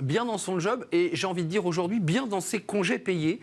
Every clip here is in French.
bien dans son job et j'ai envie de dire aujourd'hui bien dans ses congés payés.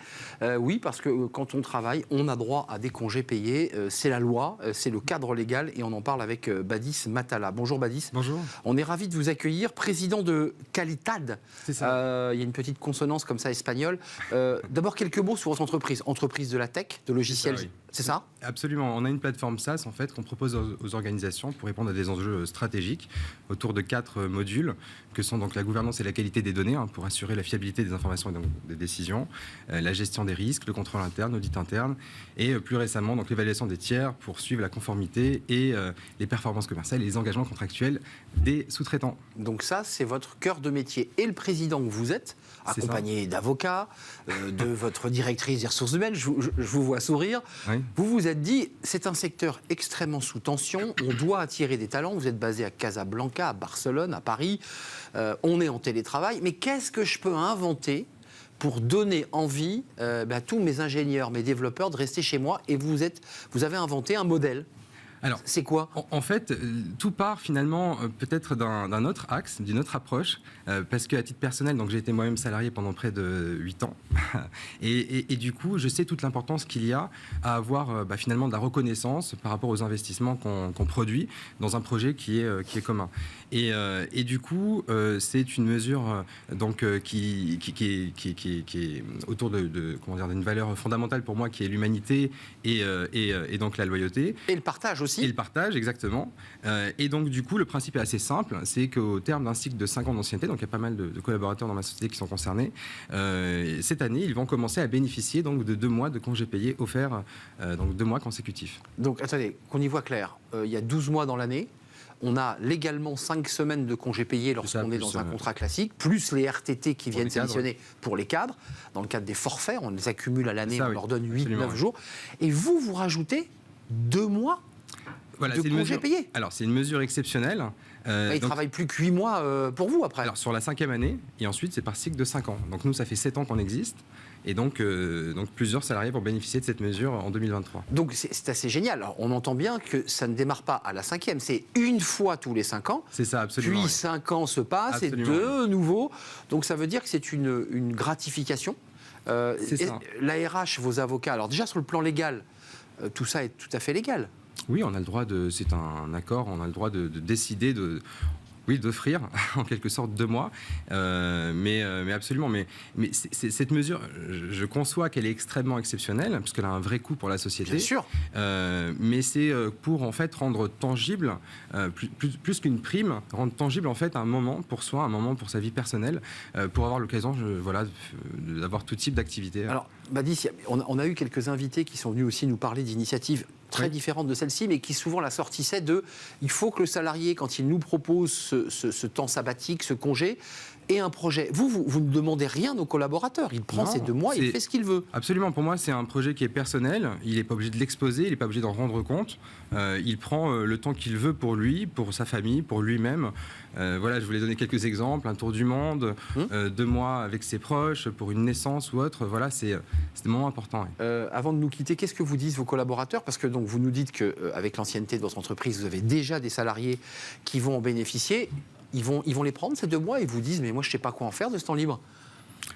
Oui, parce que quand on travaille, on a droit à des congés payés. C'est la loi, c'est le cadre légal et on en parle avec Badis Matala. Bonjour Badis. Bonjour. On est ravis de vous accueillir, président de Qualitad. C'est ça. Il y a une petite consonance comme ça espagnole. D'abord quelques mots sur votre entreprise. Entreprise de la tech, de logiciels. C'est ça ? Absolument. On a une plateforme SaaS en fait qu'on propose aux organisations pour répondre à des enjeux stratégiques autour de 4 modules que sont donc la gouvernance et la qualité des données pour assurer la fiabilité des informations et donc des décisions, la gestion des risques, le contrôle interne, l'audit interne et plus récemment donc l'évaluation des tiers pour suivre la conformité et les performances commerciales et les engagements contractuels des sous-traitants. Donc ça, c'est votre cœur de métier. Et le président que vous êtes, accompagné d'avocats, de votre directrice des ressources humaines, je vous vois sourire. Oui. Vous vous êtes dit, c'est un secteur extrêmement sous tension, on doit attirer des talents. Vous êtes basé à Casablanca, à Barcelone, à Paris. On est en télétravail. Mais qu'est-ce que je peux inventer pour donner envie à tous mes ingénieurs, mes développeurs de rester chez moi? Et vous avez inventé un modèle. Alors, c'est quoi ? En fait, tout part finalement peut-être d'un autre axe, d'une autre approche, parce qu'à titre personnel, donc j'ai été moi-même salarié pendant près de 8 ans, et du coup, je sais toute l'importance qu'il y a à avoir finalement de la reconnaissance par rapport aux investissements qu'on produit dans un projet qui est commun. Et du coup, c'est une mesure donc qui est autour comment dire, d'une valeur fondamentale pour moi, qui est l'humanité et donc la loyauté. Et le partage aussi. Et le partage, exactement. Et donc, du coup, le principe est assez simple. C'est qu'au terme d'un cycle de 5 ans d'ancienneté, donc il y a pas mal de collaborateurs dans ma société qui sont concernés, cette année, ils vont commencer à bénéficier donc, de 2 mois de congés payés offerts, donc 2 mois consécutifs. Donc, attendez, qu'on y voit clair. Il y a 12 mois dans l'année. On a légalement 5 semaines de congés payés lorsqu'on est dans un contrat classique, plus les RTT qui viennent s'additionner pour les cadres. Dans le cadre des forfaits, on les accumule à l'année, on leur donne 8-9 jours. Et vous rajoutez 2 mois de congés payés. Alors, c'est une mesure exceptionnelle. Ils ne travaillent plus que 8 mois pour vous après. Alors, sur la 5e année, et ensuite, c'est par cycle de 5 ans. Donc, nous, ça fait 7 ans qu'on existe. Et donc plusieurs salariés vont bénéficier de cette mesure en 2023. Donc, c'est assez génial. Alors, on entend bien que ça ne démarre pas à la 5e. C'est une fois tous les 5 ans. C'est ça, absolument. Puis 5 ans se passent et de nouveau. Donc, ça veut dire que c'est une gratification. C'est ça. L'ARH, vos avocats, alors déjà, sur le plan légal, tout ça est tout à fait légal. Oui, on a le droit c'est un accord, on a le droit de décider d'offrir en quelque sorte 2 mois, mais absolument. Mais cette mesure, je conçois qu'elle est extrêmement exceptionnelle, puisqu'elle a un vrai coût pour la société. Bien sûr. Mais c'est pour en fait rendre tangible, plus qu'une prime, rendre tangible en fait un moment pour soi, un moment pour sa vie personnelle, pour avoir l'occasion, d'avoir tout type d'activité. Alors, Badis, on a eu quelques invités qui sont venus aussi nous parler d'initiatives très différentes de celle-ci, mais qui souvent la sortissaient de « il faut que le salarié, quand il nous propose ce temps sabbatique, ce congé, ait un projet ». Vous ne demandez rien aux collaborateurs. Il prend ces 2 mois, il fait ce qu'il veut. Absolument. Pour moi, c'est un projet qui est personnel. Il n'est pas obligé de l'exposer, il n'est pas obligé d'en rendre compte. Il prend le temps qu'il veut pour lui, pour sa famille, pour lui-même. Voilà, je voulais donner quelques exemples. Un tour du monde, 2 mois avec ses proches, pour une naissance ou autre. Voilà, c'est des moments importants. Avant de nous quitter, qu'est-ce que vous disent vos collaborateurs ? Parce que donc, vous nous dites qu'avec l'ancienneté de votre entreprise, vous avez déjà des salariés qui vont en bénéficier. Ils vont les prendre ces 2 mois et vous disent « mais moi, je ne sais pas quoi en faire de ce temps libre ».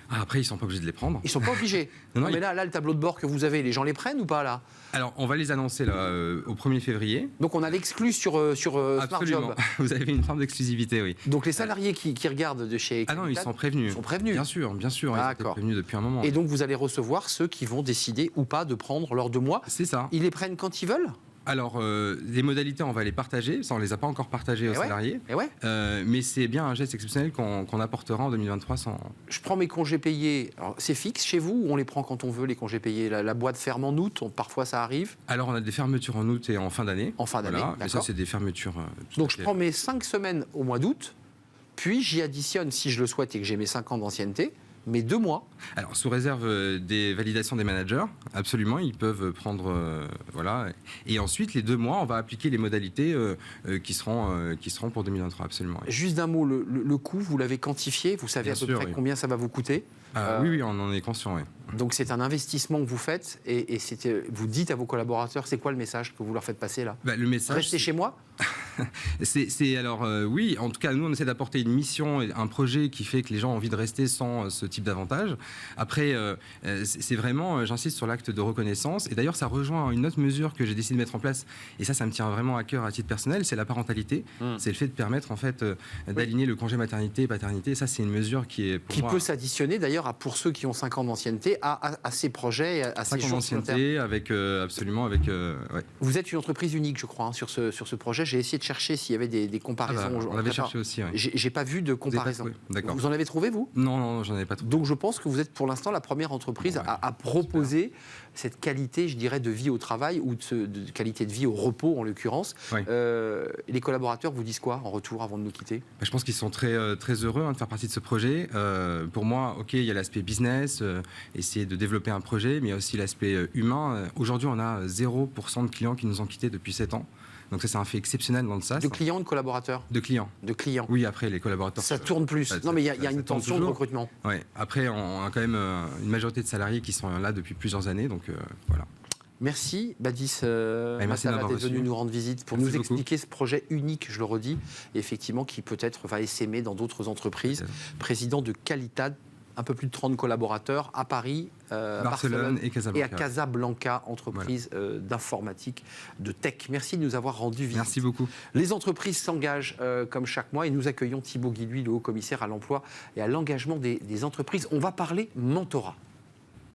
Après, ils ne sont pas obligés de les prendre. Ils ne sont pas obligés. non, mais là, le tableau de bord que vous avez, les gens les prennent ou pas là ? Alors, on va les annoncer là, au 1er février. Donc, on a l'exclu sur Smart Job. Vous avez une forme d'exclusivité, oui. Donc, les salariés qui regardent de chez non, ils sont prévenus. Ils sont prévenus. Bien sûr. Ils sont prévenus depuis un moment. Et donc, vous allez recevoir ceux qui vont décider ou pas de prendre leurs 2 mois. C'est ça. Ils les prennent quand ils veulent ? Alors, les modalités, on va les partager. Ça, on ne les a pas encore partagées aux salariés. Mais c'est bien un geste exceptionnel qu'on apportera en 2023. Je prends mes congés payés. C'est fixe chez vous ou on les prend quand on veut, les congés payés ? La boîte ferme en août, parfois ça arrive. Alors, on a des fermetures en août et en fin d'année. En fin d'année, d'accord. Mais ça, c'est des fermetures... Donc, je prends mes 5 semaines au mois d'août, puis j'y additionne, si je le souhaite et que j'ai mes 5 ans d'ancienneté, mais 2 mois. Alors, sous réserve des validations des managers, absolument, ils peuvent prendre... voilà. Et ensuite, les 2 mois, on va appliquer les modalités qui seront pour 2023, absolument. Oui. Juste d'un mot, le coût, vous l'avez quantifié ? Vous savez à peu près combien ça va vous coûter ? Oui, on en est conscient, oui. Donc, c'est un investissement que vous faites et vous dites à vos collaborateurs, c'est quoi le message que vous leur faites passer là ? Le message, restez chez moi ? Oui, en tout cas, nous, on essaie d'apporter une mission, un projet qui fait que les gens ont envie de rester sans ce type d'avantage. Après, c'est vraiment, j'insiste sur l'acte de reconnaissance. Et d'ailleurs, ça rejoint une autre mesure que j'ai décidé de mettre en place. Et ça me tient vraiment à cœur à titre personnel, c'est la parentalité. C'est le fait de permettre, en fait, d'aligner le congé maternité et paternité. Et ça, c'est une mesure qui est, pour moi... peut s'additionner, d'ailleurs, pour ceux qui ont 5 ans d'ancienneté, à ces projets, à ces 5 ans d'ancienneté, avec, absolument, avec... Ouais. Vous êtes une entreprise unique, je crois, hein, sur ce projet. J'ai essayé de chercher s'il y avait des comparaisons. On l'avait cherché aussi, oui. J'ai pas vu de comparaison. D'accord. Vous en avez trouvé, vous? Non, j'en avais pas trouvé. Donc je pense que vous êtes pour l'instant la première entreprise à proposer cette qualité, je dirais, de vie au travail ou de qualité de vie au repos, en l'occurrence. Oui. Les collaborateurs vous disent quoi en retour avant de nous quitter? Je pense qu'ils sont très, très heureux de faire partie de ce projet. Pour moi, OK, il y a l'aspect business, essayer de développer un projet, mais il y a aussi l'aspect humain. Aujourd'hui, on a 0% de clients qui nous ont quittés depuis 7 ans. Donc ça, c'est un fait exceptionnel dans le SaaS. De clients ou de collaborateurs? De clients. De clients. Oui, après, les collaborateurs... Ça tourne plus. Non, mais il y a une tension de recrutement. Oui. Après, on a quand même une majorité de salariés qui sont là depuis plusieurs années. Donc voilà. Merci, Badis Massala d'être venu nous rendre visite pour nous expliquer ce projet unique, je le redis, effectivement, qui peut-être va essaimer dans d'autres entreprises. Président de Qualitad, un peu plus de 30 collaborateurs à Paris, Barcelone et à Casablanca, entreprise d'informatique, de tech. Merci de nous avoir rendu visite. Merci beaucoup. Les entreprises s'engagent comme chaque mois et nous accueillons Thibaut Guilhuy, le haut-commissaire à l'emploi et à l'engagement des entreprises. On va parler mentorat.